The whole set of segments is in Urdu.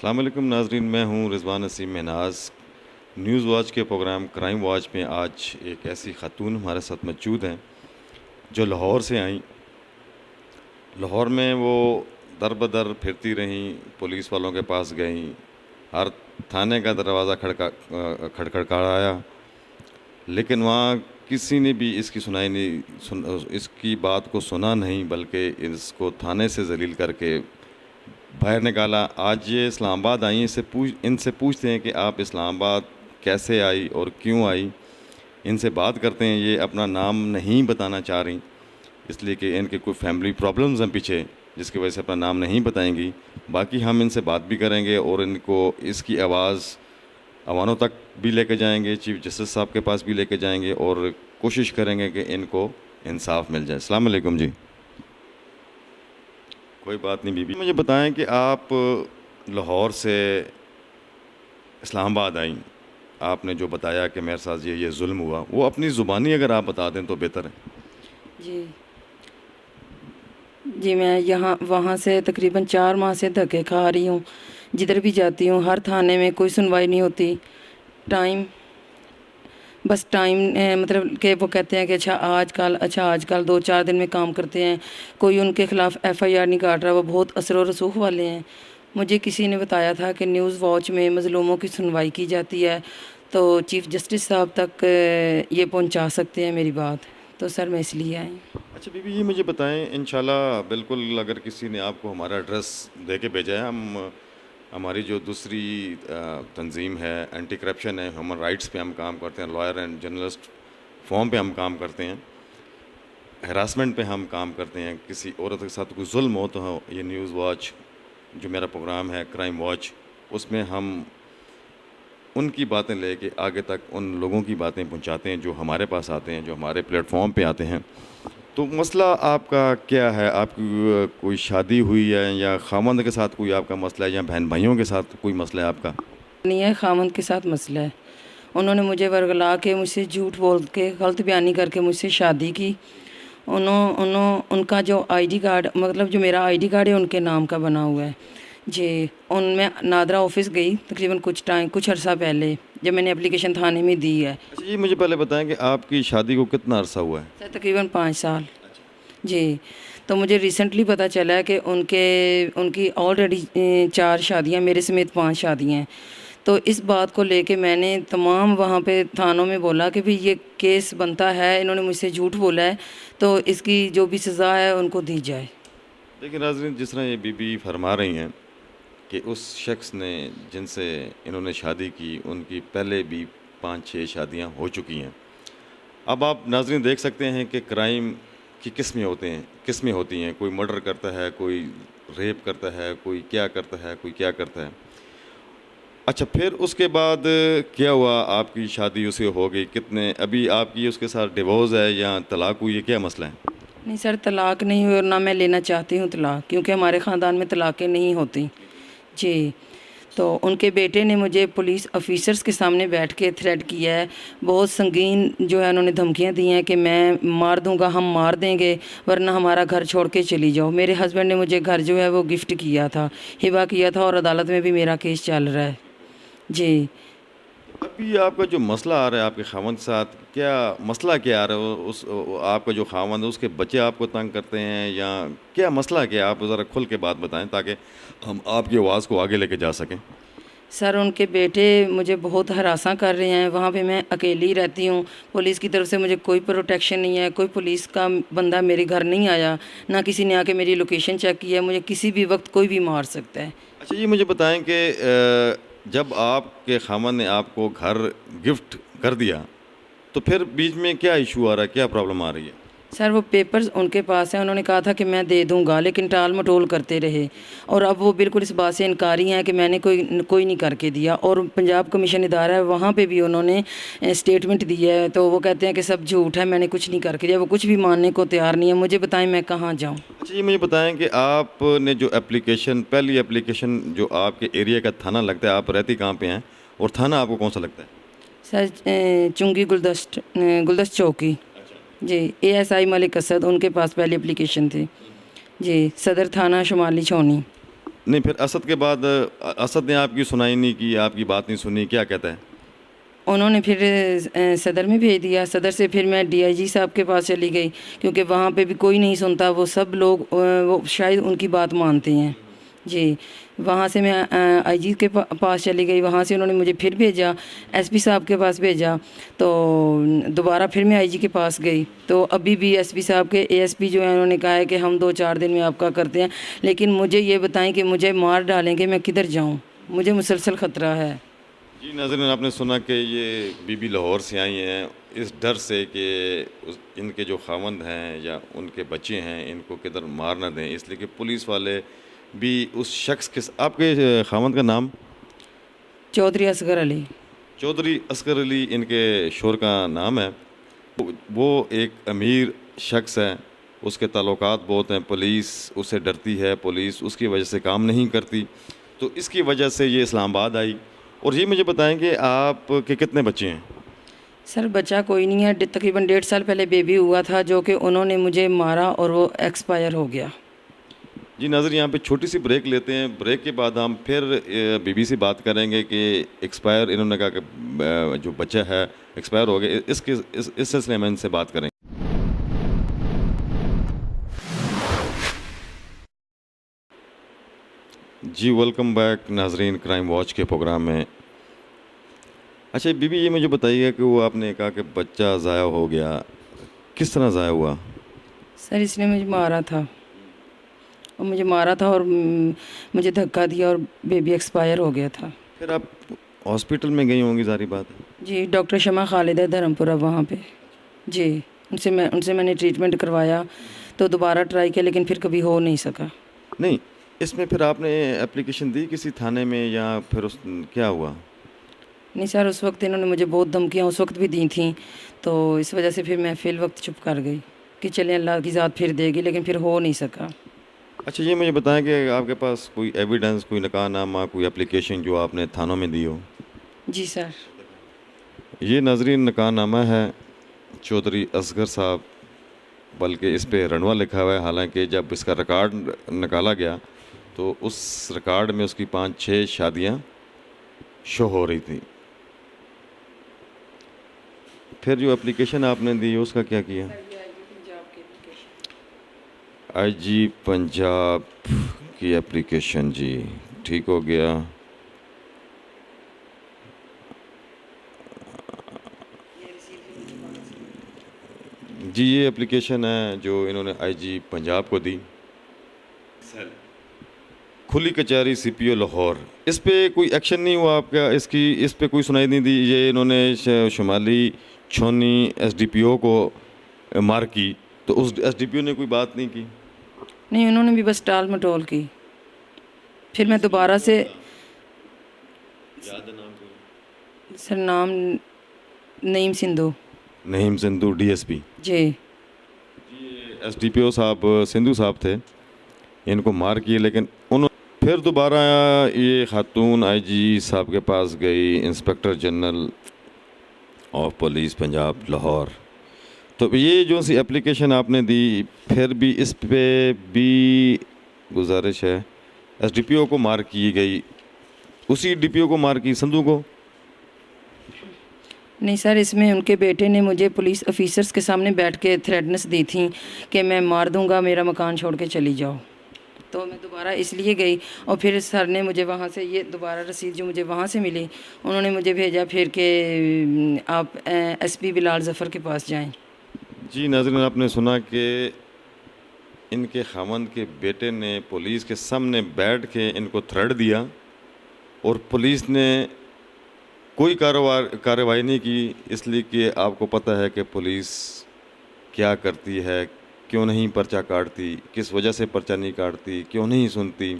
السلام علیکم ناظرین، میں ہوں رضوان نسیم مناز۔ نیوز واچ کے پروگرام کرائم واچ میں آج ایک ایسی خاتون ہمارے ساتھ موجود ہیں جو لاہور سے آئیں۔ لاہور میں وہ در بدر پھرتی رہیں، پولیس والوں کے پاس گئیں، ہر تھانے کا دروازہ کھڑکھڑایا، لیکن وہاں کسی نے بھی اس کی سنائی نہیں، اس کی بات کو سنا نہیں، بلکہ اس کو تھانے سے ذلیل کر کے باہر نکالا۔ آج یہ اسلام آباد آئی، ان سے پوچھتے ہیں کہ آپ اسلام آباد کیسے آئی اور کیوں آئی۔ ان سے بات کرتے ہیں، یہ اپنا نام نہیں بتانا چاہ رہی، اس لیے کہ ان کے کوئی فیملی پرابلمز ہیں پیچھے، جس کی وجہ سے اپنا نام نہیں بتائیں گی۔ باقی ہم ان سے بات بھی کریں گے اور ان کو اس کی آواز عوانوں تک بھی لے کے جائیں گے، چیف جسٹس صاحب کے پاس بھی لے کے جائیں گے اور کوشش کریں گے کہ ان کو انصاف مل جائے۔ السلام علیکم جی۔ کوئی بات نہیں بی بی، مجھے بتائیں کہ آپ لاہور سے اسلام آباد آئیں، آپ نے جو بتایا کہ میرے ساتھ یہ ظلم ہوا، وہ اپنی زبانی اگر آپ بتا دیں تو بہتر ہے۔ جی میں وہاں سے تقریباً 4 ماہ سے دھکے کھا رہی ہوں، جدھر بھی جاتی ہوں ہر تھانے میں کوئی سنوائی نہیں ہوتی۔ ٹائم مطلب کہ وہ کہتے ہیں کہ اچھا آج کل 2-4 دن میں کام کرتے ہیں، کوئی ان کے خلاف FIR نہیں کاٹ رہا۔ وہ بہت اثر و رسوخ والے ہیں۔ مجھے کسی نے بتایا تھا کہ نیوز واچ میں مظلوموں کی سنوائی کی جاتی ہے، تو چیف جسٹس صاحب تک یہ پہنچا سکتے ہیں میری بات، تو سر میں اس لیے آئی۔ اچھا بی بی، یہ مجھے بتائیں، انشاءاللہ بالکل اگر کسی نے آپ کو ہمارا ایڈریس دے کے بھیجا ہے، ہماری جو دوسری تنظیم ہے اینٹی کرپشن ہے، ہیومن رائٹس پہ ہم کام کرتے ہیں، لائر اینڈ جرنلسٹ فارم پہ ہم کام کرتے ہیں، ہراسمنٹ پہ ہم کام کرتے ہیں، کسی عورت کے ساتھ کوئی ظلم ہو تو یہ نیوز واچ جو میرا پروگرام ہے کرائم واچ، اس میں ہم ان کی باتیں لے کے آگے تک ان لوگوں کی باتیں پہنچاتے ہیں جو ہمارے پاس آتے ہیں، جو ہمارے پلیٹ فارم پہ آتے ہیں۔ تو مسئلہ آپ کا کیا ہے؟ آپ کی کوئی شادی ہوئی ہے یا خاوند کے ساتھ کوئی آپ کا مسئلہ ہے یا بہن بھائیوں کے ساتھ کوئی مسئلہ ہے آپ کا؟ نہیں ہے، خاوند کے ساتھ مسئلہ ہے۔ انہوں نے مجھے ورگلا کے، مجھ سے جھوٹ بول کے، غلط بیانی کر کے مجھ سے شادی کی۔ ان کا جو ID کارڈ، مطلب جو میرا ID کارڈ ہے ان کے نام کا بنا ہوا ہے جی۔ میں نادرا آفس گئی تقریباً کچھ عرصہ پہلے، جب میں نے اپلیکیشن تھانے میں دی ہے۔ اچھا جی، مجھے پہلے بتائیں کہ آپ کی شادی کو کتنا عرصہ ہوا ہے؟ سر تقریباً 5 سال جی۔ تو مجھے ریسنٹلی پتہ چلا ہے کہ ان کی آلریڈی 4 شادیاں، میرے سمیت 5 شادیاں ہیں۔ تو اس بات کو لے کے میں نے تمام وہاں پہ تھانوں میں بولا کہ بھی یہ کیس بنتا ہے، انہوں نے مجھ سے جھوٹ بولا ہے، تو اس کی جو بھی سزا ہے ان کو دی جائے۔ لیکن ناظرین، جس طرح یہ بی بی فرما رہی ہیں کہ اس شخص نے جن سے انہوں نے شادی کی، ان کی پہلے بھی 5-6 شادیاں ہو چکی ہیں۔ اب آپ ناظرین دیکھ سکتے ہیں کہ کرائم کی قسمیں ہوتی ہیں، کوئی مرڈر کرتا ہے، کوئی ریپ کرتا ہے، کوئی کیا کرتا ہے، کوئی کیا کرتا ہے۔ اچھا، پھر اس کے بعد کیا ہوا؟ آپ کی شادی اسے ہو گئی، ابھی آپ کی اس کے ساتھ ڈیورس ہے یا طلاق ہوئی ہے؟ کیا مسئلہ ہے؟ نہیں سر، طلاق نہیں ہوئی اور نہ میں لینا چاہتی ہوں طلاق، کیونکہ ہمارے خاندان میں طلاقیں نہیں ہوتی جی۔ تو ان کے بیٹے نے مجھے پولیس آفیسرز کے سامنے بیٹھ کے تھریٹ کیا ہے، بہت سنگین جو ہے انہوں نے دھمکیاں دی ہیں کہ میں مار دوں گا، ہم مار دیں گے، ورنہ ہمارا گھر چھوڑ کے چلی جاؤ۔ میرے ہسبینڈ نے مجھے گھر جو ہے وہ گفٹ کیا تھا، ہبہ کیا تھا، اور عدالت میں بھی میرا کیس چل رہا ہے جی۔ ابھی آپ کا جو مسئلہ آ رہا ہے آپ کے خاوند کے ساتھ، مسئلہ کیا آ رہا ہے؟ آپ کا جو خاوند ہے اس کے بچے آپ کو تنگ کرتے ہیں یا کیا مسئلہ کیا؟ آپ ذرا کھل کے بات بتائیں تاکہ ہم آپ کی آواز کو آگے لے کے جا سکیں۔ سر ان کے بیٹے مجھے بہت ہراساں کر رہے ہیں، وہاں پہ میں اکیلی رہتی ہوں، پولیس کی طرف سے مجھے کوئی پروٹیکشن نہیں ہے، کوئی پولیس کا بندہ میرے گھر نہیں آیا، نہ کسی نے آ کے میری لوکیشن چیک کی ہے، مجھے کسی بھی وقت کوئی بھی مار سکتا ہے۔ اچھا یہ مجھے بتائیں کہ جب آپ کے خاوند نے آپ کو گھر گفٹ کر دیا تو پھر بیچ میں کیا ایشو آ رہا ہے، کیا پرابلم آ رہی ہے؟ سر وہ پیپرز ان کے پاس ہیں، انہوں نے کہا تھا کہ میں دے دوں گا، لیکن ٹال مٹول کرتے رہے، اور اب وہ بالکل اس بات سے انکاری ہیں کہ میں نے کوئی نہیں کر کے دیا۔ اور پنجاب کمیشن ادارہ ہے، وہاں پہ بھی انہوں نے اسٹیٹمنٹ دی ہے، تو وہ کہتے ہیں کہ سب جھوٹ ہے، میں نے کچھ نہیں کر کے دیا، وہ کچھ بھی ماننے کو تیار نہیں ہے۔ مجھے بتائیں میں کہاں جاؤں؟ اچھا یہ مجھے بتائیں کہ آپ نے جو پہلی اپلیکیشن جو آپ کے ایریا کا تھانہ لگتا ہے، آپ رہتی کہاں پہ ہیں اور تھانہ آپ کو کون سا لگتا ہے؟ سر چنگی گلدست چوکی جی، ASI ملک اسد، ان کے پاس پہلی اپلیکیشن تھی جی، صدر تھانہ شمالی چھونی۔ نہیں پھر اسد کے بعد اسد نے آپ کی سنائی نہیں کی، آپ کی بات نہیں سنی، کیا کہتا ہے؟ انہوں نے پھر صدر میں بھیج دیا، صدر سے پھر میں ڈی آئی جی صاحب کے پاس چلی گئی، کیونکہ وہاں پہ بھی کوئی نہیں سنتا، وہ سب لوگ وہ شاید ان کی بات مانتے ہیں جی۔ وہاں سے میں آئی جی کے پاس چلی گئی، وہاں سے انہوں نے مجھے پھر بھیجا، ایس پی صاحب کے پاس بھیجا، تو دوبارہ پھر میں آئی جی کے پاس گئی، تو ابھی بھی ایس پی صاحب کے اے ایس پی جو ہیں انہوں نے کہا ہے کہ ہم 2-4 دن میں آپ کا کرتے ہیں، لیکن مجھے یہ بتائیں کہ مجھے مار ڈالیں گے، میں کدھر جاؤں؟ مجھے مسلسل خطرہ ہے۔ جی ناظرین، آپ نے سنا کہ یہ بی بی لاہور سے آئی ہیں اس ڈر سے کہ ان کے جو خاوند ہیں یا ان کے بچے ہیں ان کو کدھر مار نہ دیں، اس لیے کہ پولیس والے بھی اس شخص کے آپ کے خاوند کا نام؟ چودھری اصغر علی۔ چودھری اصغر علی ان کے شوہر کا نام ہے۔ وہ ایک امیر شخص ہے، اس کے تعلقات بہت ہیں، پولیس اس سے ڈرتی ہے، پولیس اس کی وجہ سے کام نہیں کرتی، تو اس کی وجہ سے یہ اسلام آباد آئی۔ اور یہ مجھے بتائیں کہ آپ کے کتنے بچے ہیں؟ سر بچہ کوئی نہیں ہے، تقریباً 1.5 سال پہلے بیبی ہوا تھا جو کہ انہوں نے مجھے مارا اور وہ ایکسپائر ہو گیا۔ جی ناظرین، یہاں پہ چھوٹی سی بریک لیتے ہیں، بریک کے بعد ہم پھر بی بی سے بات کریں گے کہ ایکسپائر، انہوں نے کہا کہ جو بچہ ہے ایکسپائر ہو گیا، اس سلسلے میں ان سے بات کریں گے۔ جی ویلکم بیک ناظرین کرائم واچ کے پروگرام میں۔ اچھا بی بی، یہ مجھے بتائیے کہ وہ آپ نے کہا کہ بچہ ضائع ہو گیا، کس طرح ضائع ہوا؟ سر اس نے مجھے مارا تھا، اور مجھے دھکا دیا اور بیبی ایکسپائر ہو گیا تھا۔ پھر آپ ہاسپٹل میں گئی ہوں گی ظاہری بات ہے؟ جی ڈاکٹر شمع خالد ہے دھرمپورہ، وہاں پہ جی ان سے میں نے ٹریٹمنٹ کروایا، تو دوبارہ ٹرائی کیا لیکن پھر کبھی ہو نہیں سکا۔ نہیں، اس میں پھر آپ نے اپلیکیشن دی کسی تھانے میں یا پھر کیا ہوا؟ نہیں سر، اس وقت انہوں نے مجھے بہت دھمکیاں اس وقت بھی دی تھیں، تو اس وجہ سے پھر میں فی الوقت چپ کر گئی کہ چلیں اللہ کی ذات پھر دے گی، لیکن پھر ہو نہیں سکا۔ اچھا یہ مجھے بتائیں کہ آپ کے پاس کوئی ایویڈنس، کوئی نکاح نامہ، کوئی اپلیکیشن جو آپ نے تھانوں میں دی ہو؟ جی سر۔ یہ ناظرین نکاح نامہ ہے چودھری اصغر صاحب، بلکہ اس پہ رنوا لکھا ہوا ہے، حالانکہ جب اس کا ریکارڈ نکالا گیا تو اس ریکارڈ میں اس کی 5-6 شادیاں شو ہو رہی تھیں۔ پھر جو اپلیکیشن آپ نے دی اس کا کیا کیا؟ آئی جی پنجاب کی اپلیکیشن، جی ٹھیک ہو گیا۔ جی یہ اپلیکیشن ہے جو انہوں نے آئی جی پنجاب کو دی، کھلی کچہری سی پی او لاہور۔ اس پہ کوئی ایکشن نہیں ہوا آپ کا؟ اس پہ کوئی سنائی نہیں دی؟ یہ انہوں نے شمالی چھونی ایس ڈی پی او کو مار کی، تو اس ایس ڈی پی او نے کوئی بات نہیں کی؟ نہیں، انہوں نے بھی بس ٹال مٹول کی۔ پھر میں دوبارہ سے سر نام نعیم سندھو۔ نعیم سندھو ڈی ایس پی؟ جی ایس ڈی پی او صاحب سندھو صاحب تھے، ان کو مار کی، لیکن انہوں پھر دوبارہ یہ خاتون آئی جی صاحب کے پاس گئی، inspector general of police Punjab Lahore, تو یہ جو سی اپلیکیشن آپ نے دی، پھر بھی اس پہ بھی گزارش ہے ایس ڈی پی او کو مار کی گئی، اسی ڈی پی او کو مار کی، سندھو کو؟ نہیں سر، اس میں ان کے بیٹے نے مجھے پولیس آفیسرز کے سامنے بیٹھ کے تھریٹنس دی تھیں کہ میں مار دوں گا، میرا مکان چھوڑ کے چلی جاؤ، تو میں دوبارہ اس لیے گئی، اور پھر سر نے مجھے وہاں سے یہ دوبارہ رسید جو مجھے وہاں سے ملی، انہوں نے مجھے بھیجا پھر کہ آپ ایس پی بلال ظفر کے پاس جائیں۔ جی ناظرین، آپ نے سنا کہ ان کے خاوند کے بیٹے نے پولیس کے سامنے بیٹھ کے ان کو تھریٹ دیا، اور پولیس نے کوئی کارروائی نہیں کی، اس لیے کہ آپ کو پتہ ہے کہ پولیس کیا کرتی ہے، کیوں نہیں پرچہ کاٹتی، کس وجہ سے پرچہ نہیں کاٹتی، کیوں نہیں سنتی،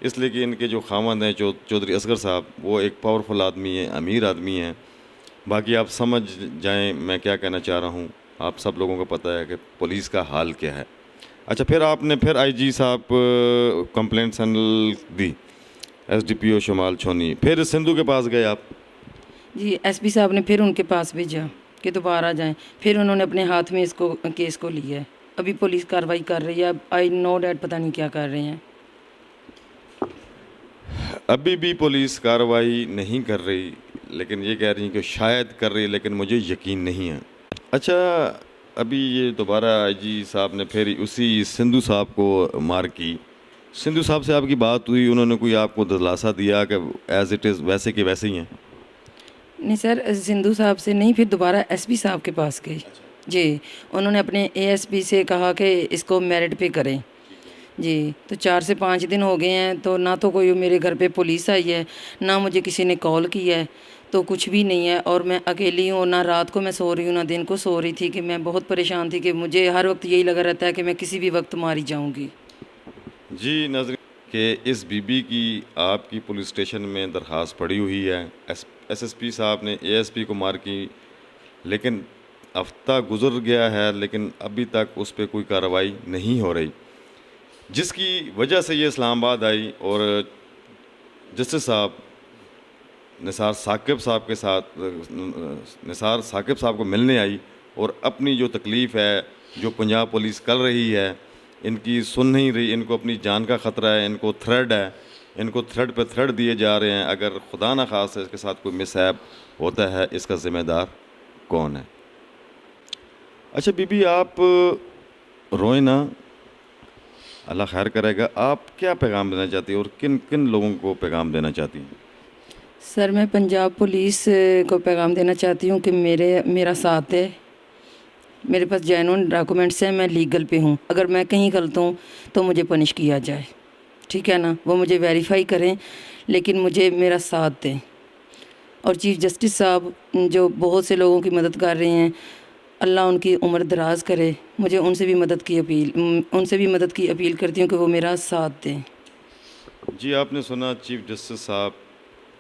اس لیے کہ ان کے جو خاوند ہیں چودھری اصغر صاحب، وہ ایک پاورفل آدمی ہیں، امیر آدمی ہیں۔ باقی آپ سمجھ جائیں میں کیا کہنا چاہ رہا ہوں، آپ سب لوگوں کو پتہ ہے کہ پولیس کا حال کیا ہے۔ اچھا پھر آپ نے پھر آئی جی صاحب کمپلینٹ سینڈل دی، ایس ڈی پی او شمال چھونی، پھر سندھو کے پاس گئے آپ؟ جی ایس پی صاحب نے پھر ان کے پاس بھیجا کہ دوبارہ جائیں، پھر انہوں نے اپنے ہاتھ میں کیس کو لیا ہے، ابھی پولیس کارروائی کر رہی ہے، اب آئی نو ڈیٹ پتہ نہیں کیا کر رہے ہیں۔ ابھی بھی پولیس کارروائی نہیں کر رہی، لیکن یہ کہہ رہی ہیں کہ شاید کر رہی، لیکن مجھے یقین نہیں ہے۔ اچھا، ابھی یہ دوبارہ آئی جی صاحب نے پھر اسی سندھو صاحب کو مار کی، سندھو صاحب سے آپ کی بات ہوئی، انہوں نے کوئی آپ کو دلاسا دیا کہ ایز اٹ از ویسے کے ویسے ہی ہیں؟ نہیں سر، سندھو صاحب سے نہیں، پھر دوبارہ ایس پی صاحب کے پاس گئی جی، انہوں نے اپنے اے ایس پی سے کہا کہ اس کو میرٹ پہ کریں جی۔ تو 4 سے 5 دن ہو گئے ہیں، تو نہ تو کوئی میرے گھر پہ پولیس آئی ہے، نہ مجھے کسی نے کال کی ہے، تو کچھ بھی نہیں ہے، اور میں اکیلی ہوں، نہ رات کو میں سو رہی ہوں نہ دن کو سو رہی تھی، کہ میں بہت پریشان تھی کہ مجھے ہر وقت یہی لگا رہتا ہے کہ میں کسی بھی وقت ماری جاؤں گی۔ جی ناظرین، کہ اس بی بی کی آپ کی پولیس اسٹیشن میں درخواست پڑی ہوئی ہے، ایس پی صاحب نے اے ایس پی کو مار کی، لیکن ہفتہ گزر گیا ہے لیکن ابھی تک اس پہ کوئی کارروائی نہیں ہو رہی، جس کی وجہ سے یہ اسلام آباد آئی اور جسٹس صاحب نثار ثاقب صاحب کے ساتھ نثار ثاقب صاحب کو ملنے آئی، اور اپنی جو تکلیف ہے، جو پنجاب پولیس کر رہی ہے، ان کی سن نہیں رہی، ان کو اپنی جان کا خطرہ ہے، ان کو تھریڈ ہے، ان کو تھریڈ پہ تھریڈ دیے جا رہے ہیں، اگر خدا نہ خواستہ اس کے ساتھ کوئی مس ہیپ ہوتا ہے، اس کا ذمہ دار کون ہے؟ اچھا بی بی، آپ روئیں نا، اللہ خیر کرے گا، آپ کیا پیغام دینا چاہتی ہیں اور کن کن لوگوں کو پیغام دینا چاہتی ہیں؟ سر میں پنجاب پولیس کو پیغام دینا چاہتی ہوں کہ میرا ساتھ دے، میرے پاس جینون ڈاکومنٹس ہیں، میں لیگل پہ ہوں، اگر میں کہیں غلط ہوں تو مجھے پنش کیا جائے، ٹھیک ہے نا، وہ مجھے ویریفائی کریں، لیکن مجھے میرا ساتھ دیں۔ اور چیف جسٹس صاحب جو بہت سے لوگوں کی مدد کر رہے ہیں، اللہ ان کی عمر دراز کرے، مجھے ان سے بھی مدد کی اپیل کرتی ہوں کہ وہ میرا ساتھ دیں۔ جی آپ نے سنا، چیف جسٹس صاحب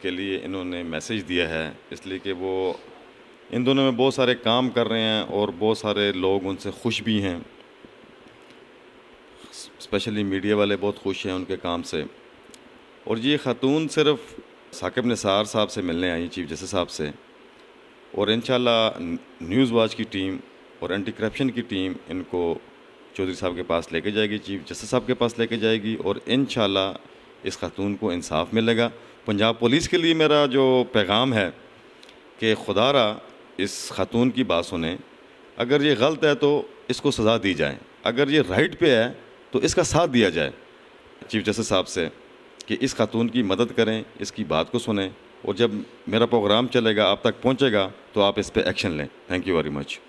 کے لیے انہوں نے میسیج دیا ہے، اس لیے کہ وہ ان دونوں میں بہت سارے کام کر رہے ہیں اور بہت سارے لوگ ان سے خوش بھی ہیں، اسپیشلی میڈیا والے بہت خوش ہیں ان کے کام سے۔ اور یہ خاتون صرف ثاقب نثار صاحب سے ملنے آئی، چیف جسٹس صاحب سے، اور انشاءاللہ نیوز واچ کی ٹیم اور اینٹی کرپشن کی ٹیم ان کو چودھری صاحب کے پاس لے کے جائے گی، چیف جسٹس صاحب کے پاس لے کے جائے گی، اور انشاءاللہ اس خاتون کو انصاف ملے گا۔ پنجاب پولیس کے لیے میرا جو پیغام ہے کہ خدا را اس خاتون کی بات سنیں، اگر یہ غلط ہے تو اس کو سزا دی جائے، اگر یہ رائٹ پہ ہے تو اس کا ساتھ دیا جائے چیف جسٹس صاحب سے، کہ اس خاتون کی مدد کریں، اس کی بات کو سنیں، اور جب میرا پروگرام چلے گا، آپ تک پہنچے گا، تو آپ اس پہ ایکشن لیں۔ Thank you very much.